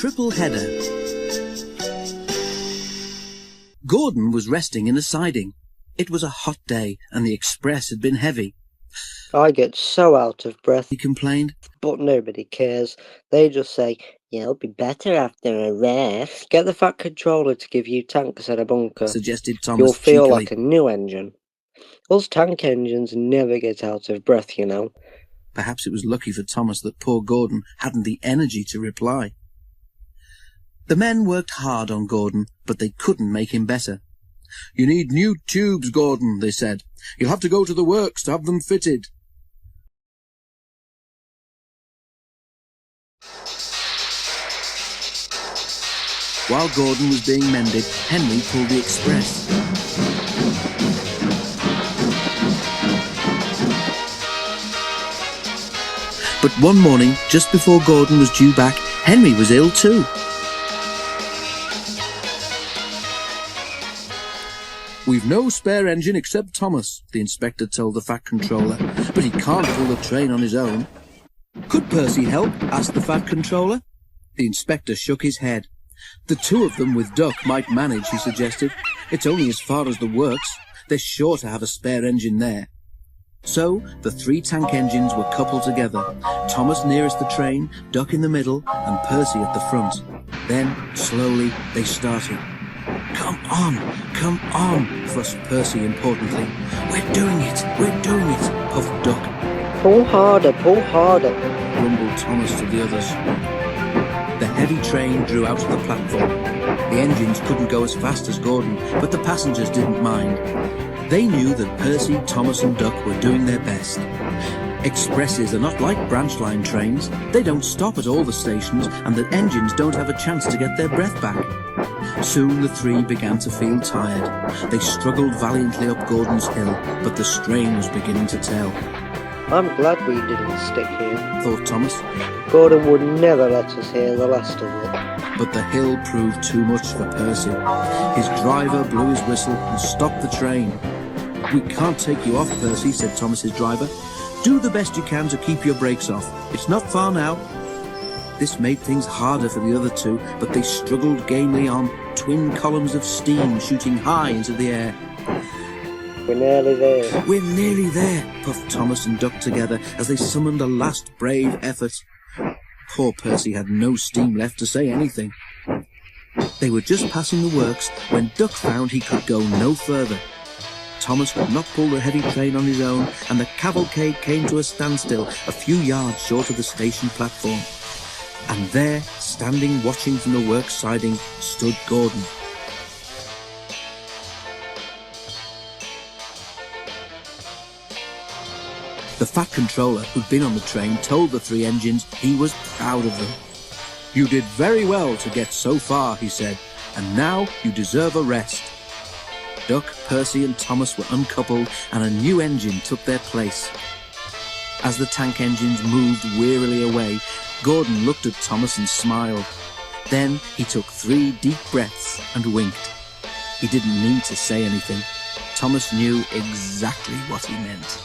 Triple header. Gordon was resting in a siding. It was a hot day and the express had been heavy. I get so out of breath, He complained. but nobody cares. They just say, "You'll be better after a rest." Get the Fat Controller to give you tanks at a bunker. Suggested Thomas You'll feel cheekily. like a new engine. Us tank engines never get out of breath, you know. Perhaps it was lucky for Thomas that poor Gordon hadn't the energy to reply. The men worked hard on Gordon, but they couldn't make him better. "You need new tubes, Gordon," they said. "You'll have to go to the works to have them fitted." While Gordon was being mended, Henry pulled the express. But one morning, just before Gordon was due back, Henry was ill too. "We've no spare engine except Thomas," the inspector told the Fat Controller, "but he can't pull the train on his own." "Could Percy help?" asked the Fat Controller. The inspector shook his head. "The two of them with Duck might manage," he suggested. "It's only as far as the works. They're sure to have a spare engine there." So the three tank engines were coupled together, Thomas nearest the train, Duck in the middle, and Percy at the front. Then, slowly, they started. Come on, thrust Percy importantly. We're doing it, puffed Duck. Pull harder, grumbled Thomas to the others. The heavy train drew out of the platform. The engines couldn't go as fast as Gordon, but the passengers didn't mind. They knew that Percy, Thomas and Duck were doing their best. Expresses are not like branch line trains. They don't stop at all the stations, and the engines don't have a chance to get their breath back. Soon the three began to feel tired. They struggled valiantly up Gordon's hill, but the strain was beginning to tell. I'm glad we didn't stick here, thought Thomas. Gordon would never let us hear the last of it. But the hill proved too much for Percy. His driver blew his whistle and stopped the train. "We can't take you off, Percy," said Thomas's driver. "Do the best you can to keep your brakes off. It's not far now." This made things harder for the other two, but they struggled gamely on, twin columns of steam shooting high into the air. We're nearly there. "We're nearly there," puffed Thomas and Duck together as they summoned a last brave effort. Poor Percy had no steam left to say anything. They were just passing the works when Duck found he could go no further. Thomas would not pull the heavy train on his own, and the cavalcade came to a standstill a few yards short of the station platform. And there, standing watching from the works siding, stood Gordon. The Fat Controller, who'd been on the train, told the three engines he was proud of them. "You did very well to get so far," he said, "and now you deserve a rest." Duck, Percy and Thomas were uncoupled and a new engine took their place. As the tank engines moved wearily away, Gordon looked at Thomas and smiled. Then he took 3 deep breaths and winked. He didn't need to say anything. Thomas knew exactly what he meant.